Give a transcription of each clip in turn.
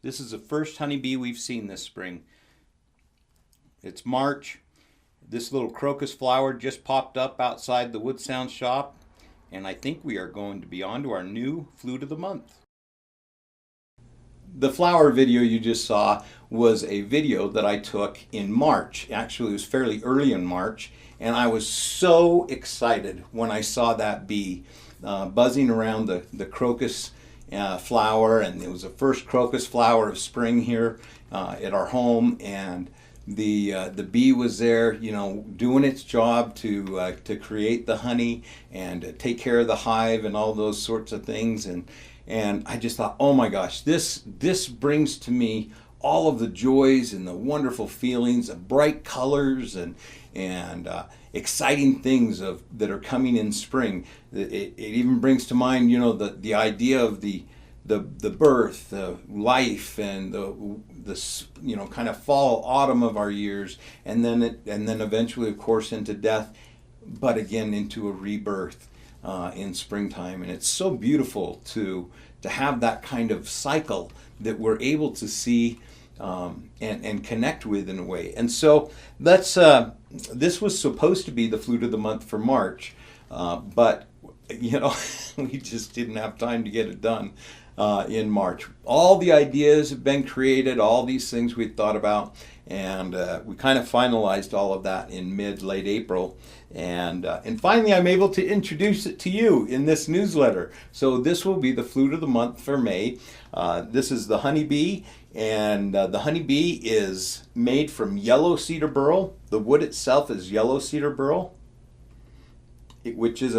This is the first honeybee we've seen this spring. It's March. This little crocus flower just popped up outside the Woodsounds shop, and I think we are going to be on to our new Flute of the Month. The flower video you just saw was a video that I took in March. Actually, it was fairly early in March, and I was so excited when I saw that bee buzzing around the crocus flower, and it was the first crocus flower of spring here at our home, and the bee was there, you know, doing its job to create the honey and to take care of the hive and all those sorts of things, and I just thought, oh my gosh, this brings to me all of the joys and the wonderful feelings of bright colors and exciting things that are coming in spring. It even brings to mind, you know, the idea of the birth, the life, and the you know, kind of fall, autumn of our years, and then eventually, of course, into death, but again into a rebirth in springtime. And it's so beautiful to have that kind of cycle that we're able to see and connect with in a way. And so this was supposed to be the Flute of the Month for March, but you know, we just didn't have time to get it done in March. All the ideas have been created, all these things we thought about, and we kind of finalized all of that in late April, and finally I'm able to introduce it to you in this newsletter. So this will be the Flute of the Month for May. This is the honeybee, and the honeybee is made from Yellow Cedar Burl. The wood itself is Yellow Cedar Burl, which is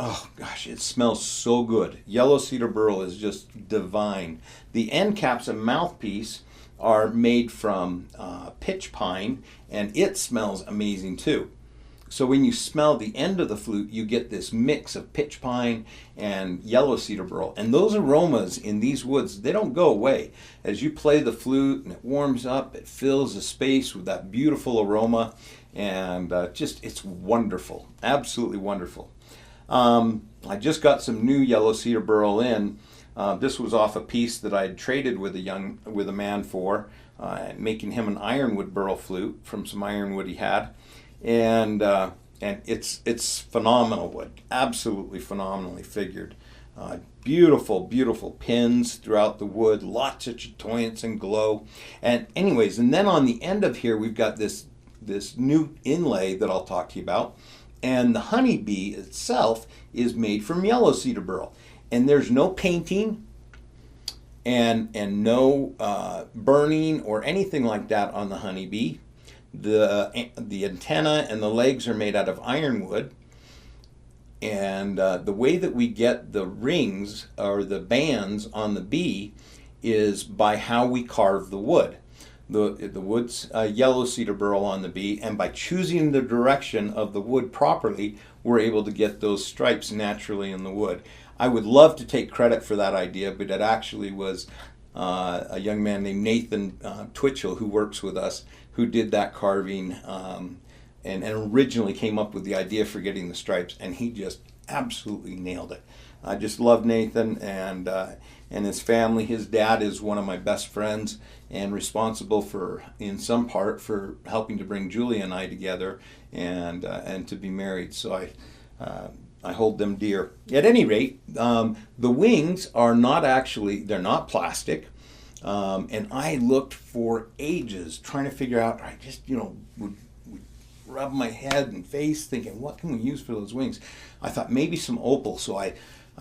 oh gosh, it smells so good. Yellow Cedar Burl is just divine. The end caps and mouthpiece are made from pitch pine, and it smells amazing too. So when you smell the end of the flute, you get this mix of pitch pine and Yellow Cedar Burl. And those aromas in these woods, they don't go away. As you play the flute and it warms up, it fills the space with that beautiful aroma, and just, it's wonderful, absolutely wonderful. I just got some new Yellow Cedar Burl in. This was off a piece that I had traded with a man for, making him an ironwood burl flute from some ironwood he had, and it's phenomenal wood, absolutely phenomenally figured. Beautiful, beautiful pins throughout the wood, lots of chatoyance and glow. And anyways, and then on the end of here we've got this new inlay that I'll talk to you about. And the honeybee itself is made from Yellow Cedar Burl. And there's no painting and no burning or anything like that on the honeybee. The antenna and the legs are made out of ironwood. And the way that we get the rings or the bands on the bee is by how we carve the wood. The wood's Yellow Cedar Burl on the bee, and by choosing the direction of the wood properly, we're able to get those stripes naturally in the wood. I would love to take credit for that idea, but it actually was a young man named Nathan Twitchell, who works with us, who did that carving and originally came up with the idea for getting the stripes, and he just absolutely nailed it. I just love Nathan and his family. His dad is one of my best friends and responsible for, in some part, for helping to bring Julie and I together and to be married. So I hold them dear. At any rate, the wings are not actually, they're not plastic. And I looked for ages trying to figure out, I just, you know, would rub my head and face thinking, what can we use for those wings? I thought maybe some opal, so I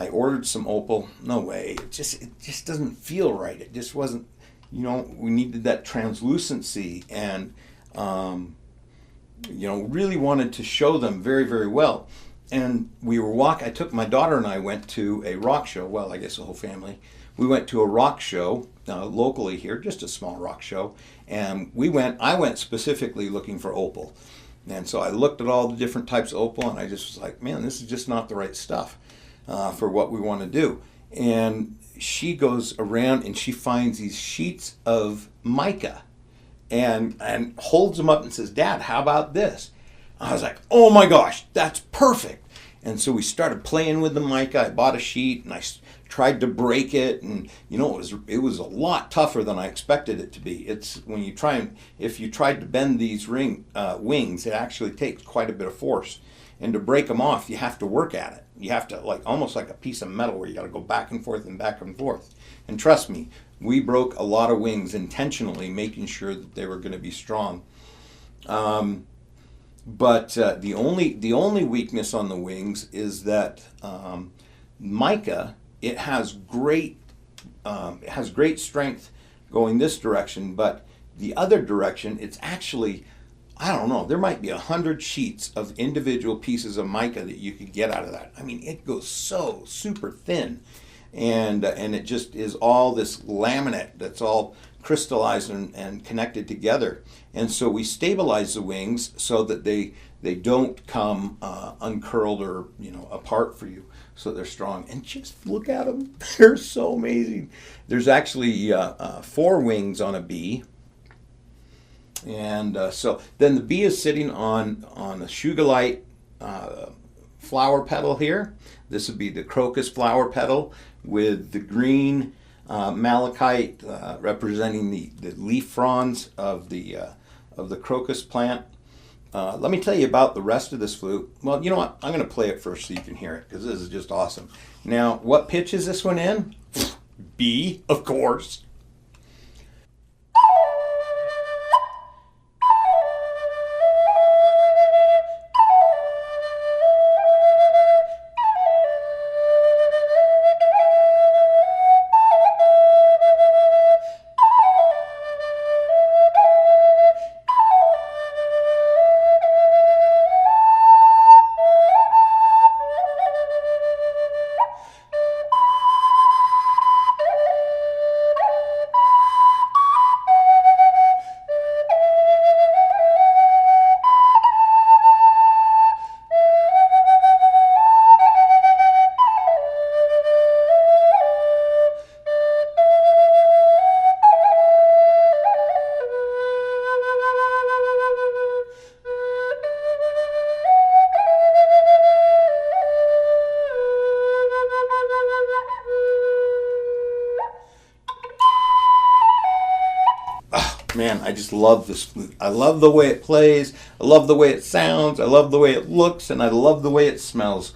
ordered some opal. No way, it just doesn't feel right. It just wasn't, you know, we needed that translucency, and you know, really wanted to show them very, very well. And I took my daughter and I went to a rock show. Well, I guess the whole family. We went to a rock show locally here, just a small rock show, and I went specifically looking for opal. And so I looked at all the different types of opal, and I just was like, man, this is just not the right stuff for what we want to do. And she goes around and she finds these sheets of mica and holds them up and says, Dad, how about this? I was like, oh my gosh, that's perfect. And so we started playing with the mica. I bought a sheet and I tried to break it, and it was a lot tougher than I expected it to be. It's when you if you tried to bend these wings, it actually takes quite a bit of force. And to break them off, you have to work at it. You have to, like, almost like a piece of metal where you got to go back and forth and back and forth. And trust me, we broke a lot of wings intentionally, making sure that they were going to be strong. But the only weakness on the wings is that mica, it has great strength going this direction, but the other direction, it's actually, I don't know, there might be 100 sheets of individual pieces of mica that you could get out of that. I mean, it goes so super thin, and it just is all this laminate that's all crystallized and connected together. And so we stabilize the wings so that they don't come uncurled or apart for you, so they're strong. And just look at them; they're so amazing. There's actually 4 wings on a bee. And so then the bee is sitting on a Sugarlight flower petal here. This would be the crocus flower petal with the green malachite representing the leaf fronds of the crocus plant. Let me tell you about the rest of this flute. Well, you know what? I'm going to play it first so you can hear it, because this is just awesome. Now, what pitch is this one in? B, of course. Man, I just love this flute. I love the way it plays. I love the way it sounds. I love the way it looks, and I love the way it smells.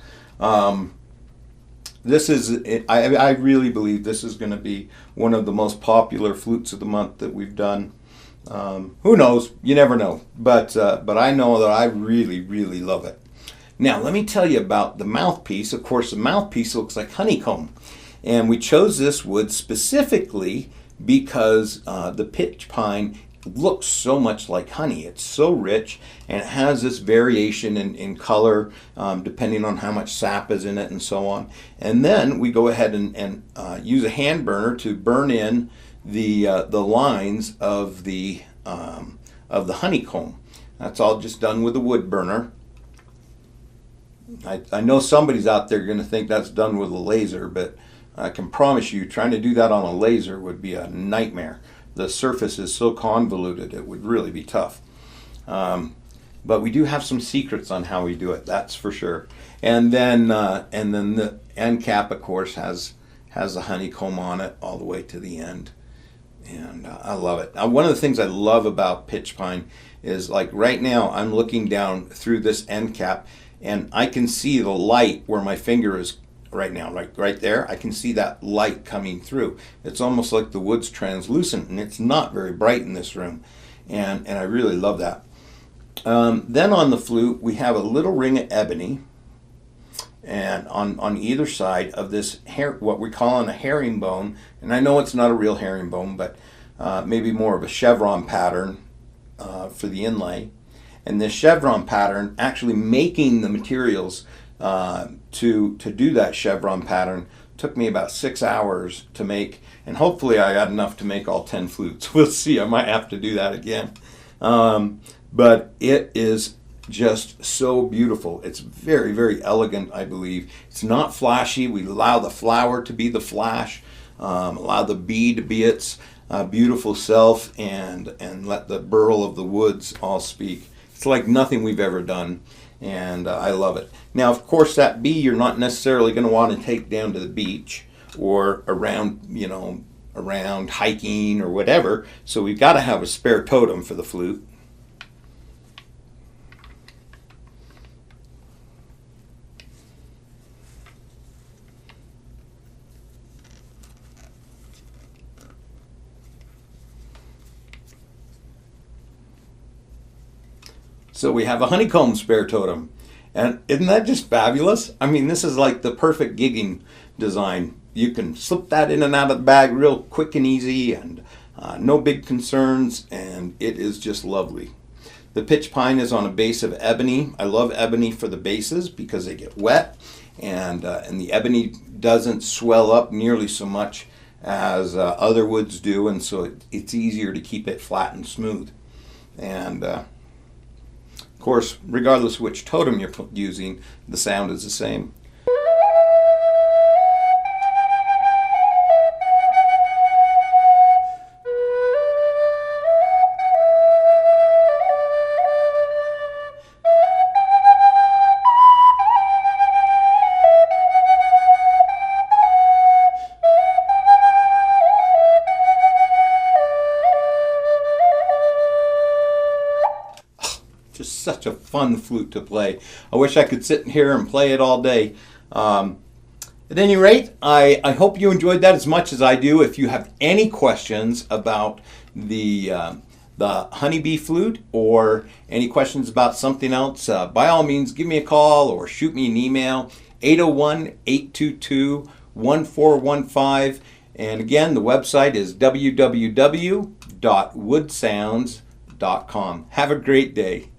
This is, I really believe this is going to be one of the most popular flutes of the month that we've done. Who knows? You never know. But I know that I really, really love it. Now, let me tell you about the mouthpiece. Of course, the mouthpiece looks like honeycomb. And we chose this wood specifically because the pitch pine looks so much like honey. It's so rich, and it has this variation in color depending on how much sap is in it and so on. And then we go ahead and use a hand burner to burn in the lines of the honeycomb. That's all just done with a wood burner. I know somebody's out there going to think that's done with a laser, but I can promise you trying to do that on a laser would be a nightmare. The surface is so convoluted, it would really be tough. But we do have some secrets on how we do it, that's for sure. And then the end cap, of course, has the honeycomb on it all the way to the end. And I love it. One of the things I love about pitch pine is, like, right now I'm looking down through this end cap, and I can see the light where my finger is right now, right there. I can see that light coming through. It's almost like the wood's translucent, and it's not very bright in this room, and I really love that. Then on the flute we have a little ring of ebony, and on either side of this what we're calling a herringbone, and I know it's not a real herringbone, but maybe more of a chevron pattern for the inlay. And this chevron pattern, actually making the materials to do that chevron pattern, took me about 6 hours to make, and hopefully I got enough to make all 10 flutes. We'll see. I might have to do that again. But it is just so beautiful. It's very, very elegant, I believe. It's not flashy. We allow the flower to be the flash, allow the bee to be its beautiful self, and let the burl of the woods all speak. It's like nothing we've ever done. and I love it. Now, of course, that bee you're not necessarily going to want to take down to the beach or around, around hiking or whatever. So we've got to have a spare totem for the flute. So we have a honeycomb spare totem. And isn't that just fabulous? I mean, this is like the perfect gigging design. You can slip that in and out of the bag real quick and easy, and no big concerns, and it is just lovely. The pitch pine is on a base of ebony. I love ebony for the bases because they get wet, and the ebony doesn't swell up nearly so much as other woods do, and so it's easier to keep it flat and smooth. And of course, regardless of which totem you're using, the sound is the same. Just such a fun flute to play. I wish I could sit here and play it all day. At any rate, I hope you enjoyed that as much as I do. If you have any questions about the honeybee flute or any questions about something else, by all means, give me a call or shoot me an email, 801-822-1415. And again, the website is www.woodsounds.com. Have a great day.